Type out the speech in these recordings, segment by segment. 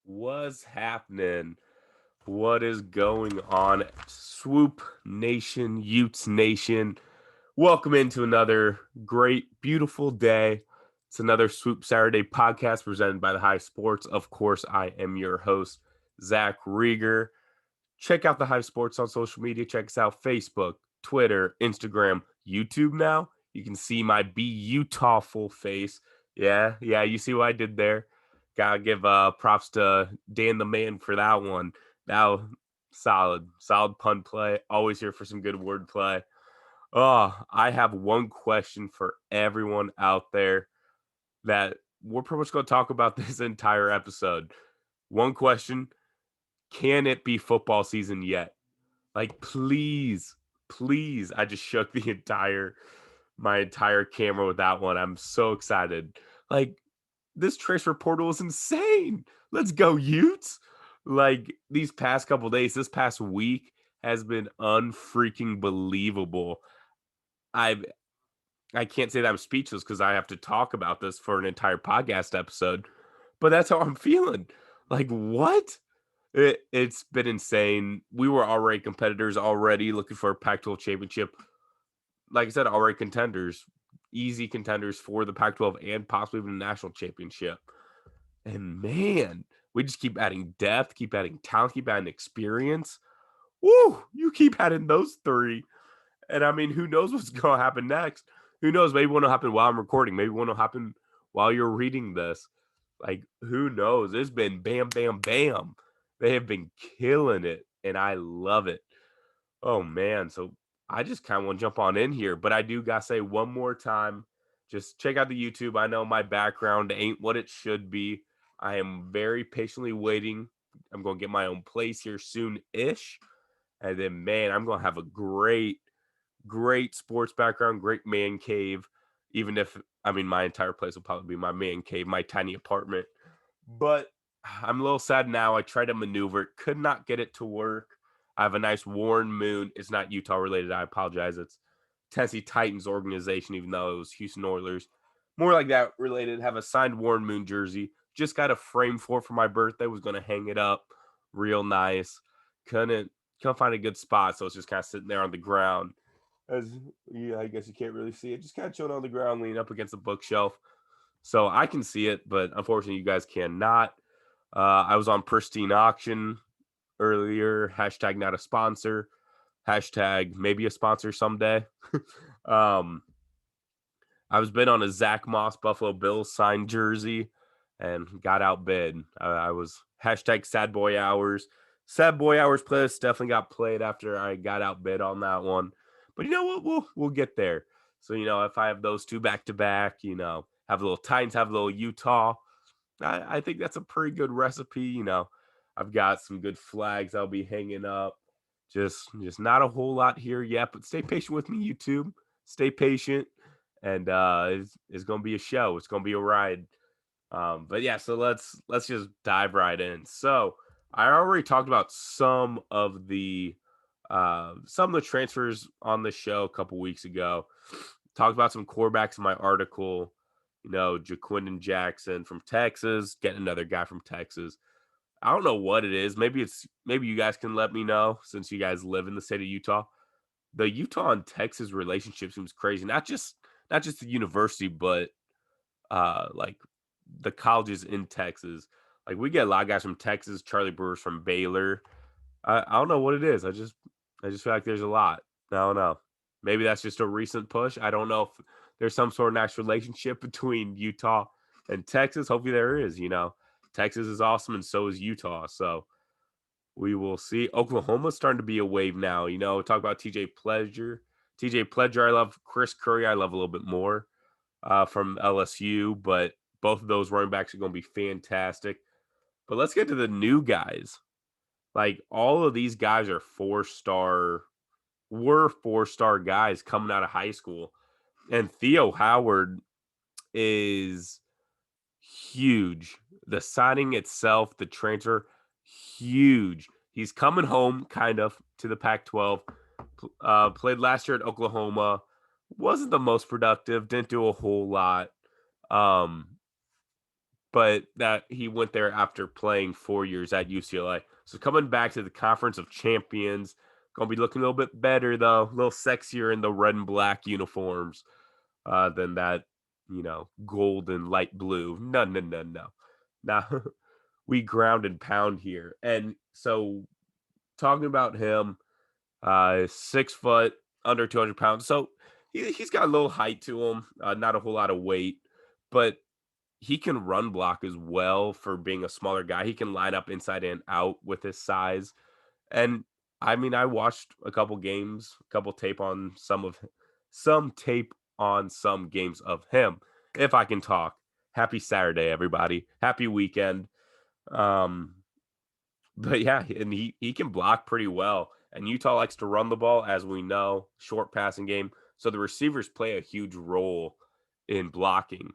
What's happening? What is going on? Swoop Nation, Utes Nation. Welcome into another great, beautiful day. It's another Swoop Saturday podcast presented by the High Sports. Of course, I am your host, Zach Rieger. Check out the High Sports on social media. Check us out Facebook, Twitter, Instagram, YouTube now. You can see my Be Utah full face. Yeah, you see what I did there. Gotta give props to Dan the man for that one. That solid pun play. Always here for some good word play. Oh, I have one question for everyone out there that we're pretty much going to talk about this entire episode. One question: can it be football season yet? Like, please. I just shook my entire camera with that one. I'm so excited. Like, this transfer portal is insane. Let's go, Utes. Like, these past couple days, this past week has been unfreaking believable. I've I can't say that I'm speechless because I have to talk about this for an entire podcast episode, but that's how I'm feeling. Like, what? It's been insane. We were already competitors already looking for a Pac-12 championship. Like I said, already contenders, easy contenders for the Pac-12 and possibly even the national championship. And man, we just keep adding depth, keep adding talent, keep adding experience. Woo! You keep adding those three. And I mean, who knows what's going to happen next? Who knows? Maybe one will happen while I'm recording. Maybe one will happen while you're reading this. Like, who knows? It's been bam, bam, bam. They have been killing it, and I love it. Oh, man. So I just kind of want to jump on in here, but I do got to say one more time, just check out the YouTube. I know my background ain't what it should be. I am very patiently waiting. I'm going to get my own place here soon-ish. And then, man, I'm going to have a great sports background, great man cave. Even if, I mean, my entire place will probably be my man cave, my tiny apartment. But I'm a little sad now. I tried to maneuver it, could not get it to work. I have a nice Warren Moon. It's not Utah related. I apologize. It's Tennessee Titans organization, even though it was Houston Oilers. More like that related. Have a signed Warren Moon jersey. Just got a frame for my birthday. Was going to hang it up real nice. Couldn't find a good spot, so it's just kind of sitting there on the ground. As yeah, I guess you can't really see it. Just kind of chilling on the ground, leaning up against the bookshelf. So I can see it, but unfortunately, you guys cannot. I was on Pristine Auction earlier. Hashtag not a sponsor. Hashtag maybe a sponsor someday. um, I was bid on a Zach Moss Buffalo Bills signed jersey and got outbid. I was hashtag sad boy hours. Sad boy hours playlist definitely got played after I got outbid on that one. But you know what? We'll get there. So, if I have those two back to back, have a little Titans, have a little Utah. I think that's a pretty good recipe. I've got some good flags I'll be hanging up. Just not a whole lot here yet, but stay patient with me, YouTube. Stay patient, and it's gonna be a show. It's gonna be a ride. But yeah, so let's just dive right in. So I already talked about some of the transfers on the show a couple weeks ago. Talked about some quarterbacks in my article. Jaquindon Jackson from Texas, getting another guy from Texas. I don't know what it is. Maybe you guys can let me know since you guys live in the state of Utah. The Utah and Texas relationship seems crazy. Not just the university, but like the colleges in Texas. Like we get a lot of guys from Texas, Charlie Brewer's from Baylor. I don't know what it is. I just feel like there's a lot. I don't know. Maybe that's just a recent push. I don't know if there's some sort of nice relationship between Utah and Texas. Hopefully there is. Texas is awesome and so is Utah. So we will see. Oklahoma's starting to be a wave now. Talk about TJ Pledger. TJ Pledger, I love. Chris Curry, I love a little bit more from LSU, but both of those running backs are going to be fantastic. But let's get to the new guys. Like all of these guys are were 4-star guys coming out of high school. And Theo Howard is huge. The signing itself, the transfer, huge. He's coming home kind of to the Pac-12. Played last year at Oklahoma. Wasn't the most productive. Didn't do a whole lot. Um, but that he went there after playing 4 years at UCLA. So coming back to the Conference of Champions, gonna be looking a little bit better though, a little sexier in the red and black uniforms than that, gold and light blue. No, no, no, no. Now we ground and pound here. And so talking about him, 6 foot, under 200 pounds. So he's got a little height to him, not a whole lot of weight, but he can run block as well for being a smaller guy. He can line up inside and out with his size. And I mean, I watched a couple games, a couple tape on some tape on some games of him. If I can talk. Happy Saturday, everybody. Happy weekend. Um, but yeah, and he can block pretty well. And Utah likes to run the ball, as we know, short passing game. So the receivers play a huge role in blocking.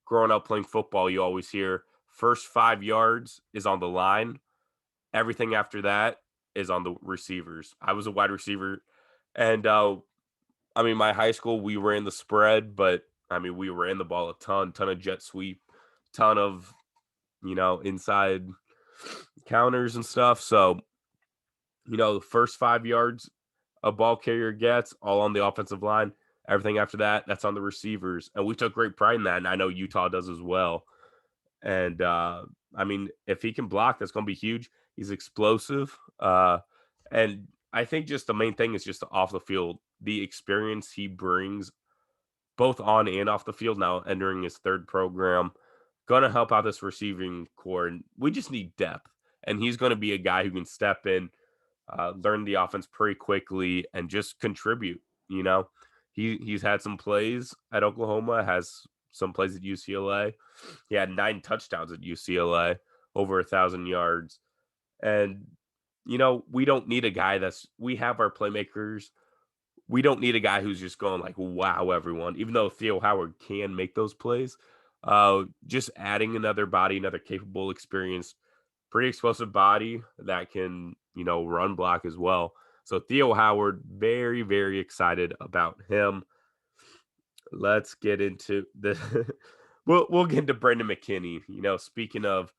Growing up playing football, you always hear first 5 yards is on the line. Everything after that is on the receivers. I was a wide receiver, and I mean, my high school we were in the spread, but I mean we were in the ball a ton of jet sweep, ton of inside counters and stuff. So the first 5 yards a ball carrier gets all on the offensive line. Everything after that, that's on the receivers, and we took great pride in that, and I know Utah does as well. And I mean, if he can block, that's going to be huge. He's explosive, and I think just the main thing is just off the field, the experience he brings, both on and off the field. Now entering his third program, going to help out this receiving core, and we just need depth. And he's going to be a guy who can step in, learn the offense pretty quickly, and just contribute. He's had some plays at Oklahoma, has some plays at UCLA. He had 9 touchdowns at UCLA, over 1,000 yards. And, we don't need a guy we have our playmakers. We don't need a guy who's just going like, wow, everyone, even though Theo Howard can make those plays. Just adding another body, another capable, experienced, pretty explosive body that can, run block as well. So Theo Howard, very, very excited about him. Let's get into the we'll get into Brendan McKinney. Speaking of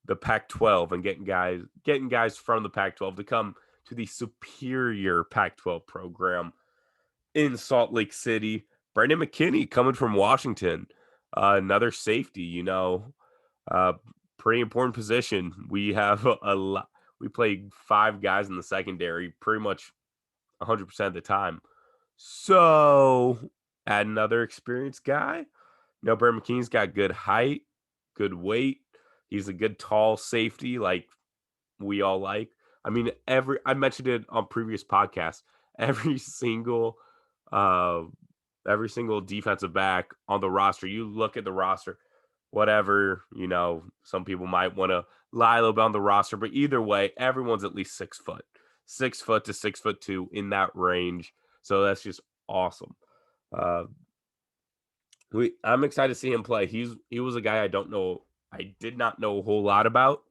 the Pac-12 and getting guys from the Pac-12 to come to the superior Pac-12 program in Salt Lake City. Brendan McKinney coming from Washington, another safety. Pretty important position. We have a lot. We play 5 guys in the secondary, pretty much 100% of the time. So add another experienced guy. Brendan McKinney's got good height, good weight. He's a good tall safety, like we all like. I mean, I mentioned it on previous podcasts. Every single defensive back on the roster. You look at the roster, whatever, some people might want to lie a little bit on the roster, but either way, everyone's at least 6 foot, 6 foot to 6'2" in that range. So that's just awesome. I'm excited to see him play. He was a guy I did not know a whole lot about.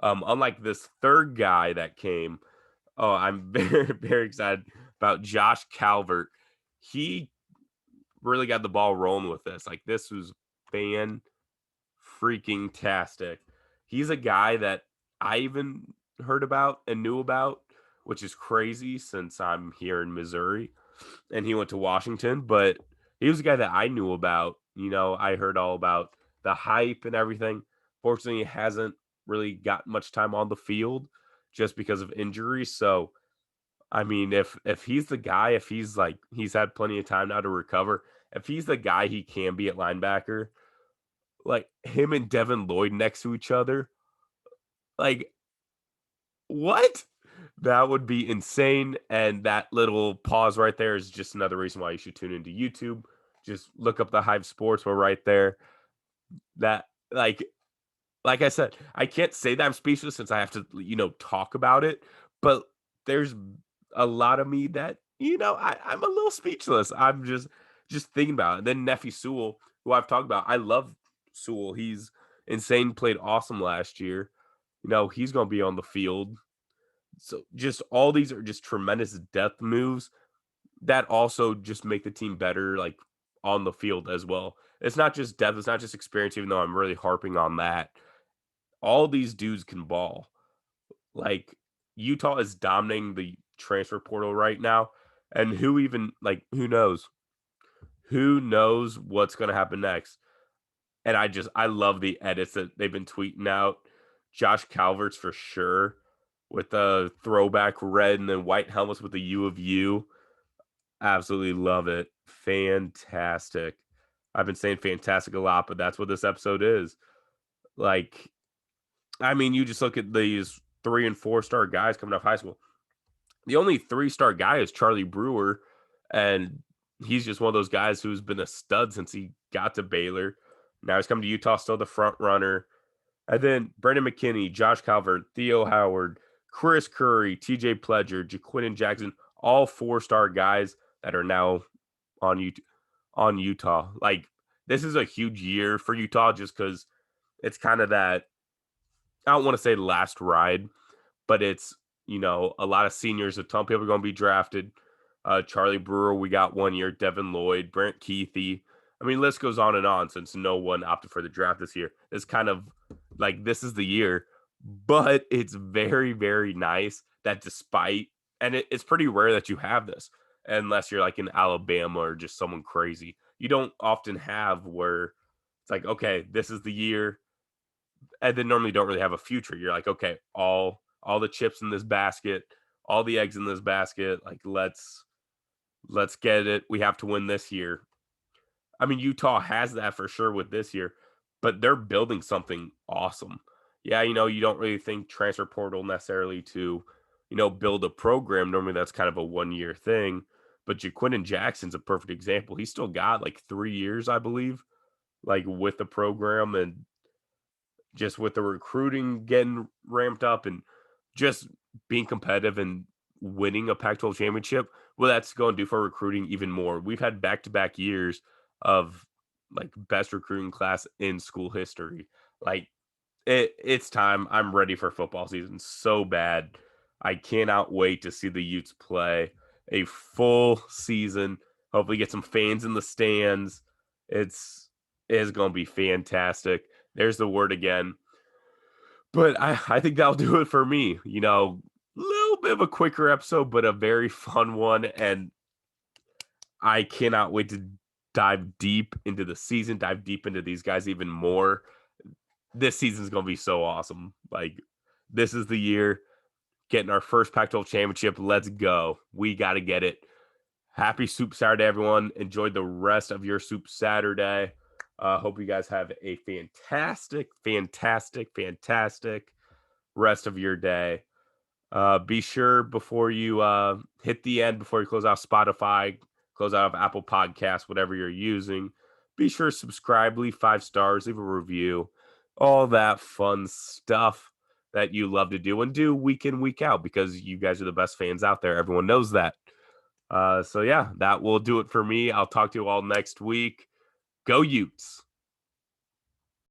Unlike this third guy that came. Oh, I'm very, very excited about Josh Calvert. He really got the ball rolling with this. Like, this was freaking tastic. He's a guy that I even heard about and knew about, which is crazy since I'm here in Missouri and he went to Washington, but he was a guy that I knew about. I heard all about the hype and everything. Fortunately, he hasn't really got much time on the field just because of injuries. So, I mean, if he's the guy, if he's he's had plenty of time now to recover, if he's the guy he can be at linebacker, like him and Devin Lloyd next to each other, like what? That would be insane. And that little pause right there is just another reason why you should tune into YouTube. Just look up the Hive Sports. We're right there. That like I said, I can't say that I'm speechless since I have to, talk about it. But there's a lot of me that, I'm a little speechless. I'm just thinking about it. And then Nephi Sewell, who I've talked about, I love Sewell. He's insane, played awesome last year. He's going to be on the field. So just all these are just tremendous depth moves that also just make the team better, like on the field as well. It's not just depth, it's not just experience, even though I'm really harping on that. All these dudes can ball. Like, Utah is dominating the transfer portal right now, and who knows? Who knows what's gonna happen next? And I love the edits that they've been tweeting out. Josh Calvert's for sure with the throwback red and then white helmets with the U of U. Absolutely love it. Fantastic. I've been saying fantastic a lot, but that's what this episode is. Like, I mean, you just look at these 3 and 4 star guys coming off high school. The only 3-star guy is Charlie Brewer, and he's just one of those guys who's been a stud since he got to Baylor. Now he's coming to Utah, still the front runner. And then Brandon McKinney, Josh Calvert, Theo Howard, Chris Curry, TJ Pledger, Jaquinton Jackson, all 4-star guys that are now on Utah. Like, this is a huge year for Utah just because it's kind of that, I don't want to say last ride, but it's, a lot of seniors, a ton of people are going to be drafted. Charlie Brewer, we got 1 year, Devin Lloyd, Brent Keithy. I mean, list goes on and on since no one opted for the draft this year. It's kind of like this is the year, but it's very, very nice that it's pretty rare that you have this unless you're like in Alabama or just someone crazy. You don't often have where it's like, okay, this is the year, and then normally don't really have a future. You're like, okay, all the chips in this basket, all the eggs in this basket. Like, let's get it. We have to win this year. I mean, Utah has that for sure with this year, but they're building something awesome. Yeah, you don't really think transfer portal necessarily to, build a program. Normally that's kind of a 1 year thing. But Jaquinton Jackson's a perfect example. He's still got like 3 years, I believe, like with the program, and just with the recruiting getting ramped up and just being competitive and winning a Pac-12 championship, well, that's going to do for recruiting even more. We've had back-to-back years of like best recruiting class in school history. Like, it's time. I'm ready for football season so bad. I cannot wait to see the Utes play a full season. Hopefully, get some fans in the stands. It's going to be fantastic. There's the word again. But I think that'll do it for me. Little bit of a quicker episode, but a very fun one. And I cannot wait to dive deep into the season, dive deep into these guys even more. This season's going to be so awesome. Like, this is the year, getting our first Pac-12 championship. Let's go. We got to get it. Happy Soup Saturday, everyone. Enjoy the rest of your Soup Saturday. Hope you guys have a fantastic, fantastic, fantastic rest of your day. Be sure before you hit the end, before you close out Spotify, close out of Apple Podcasts, whatever you're using, be sure to subscribe, leave 5 stars, leave a review, all that fun stuff that you love to do and do week in, week out, because you guys are the best fans out there. Everyone knows that. So yeah, that will do it for me. I'll talk to you all next week. Go Utes.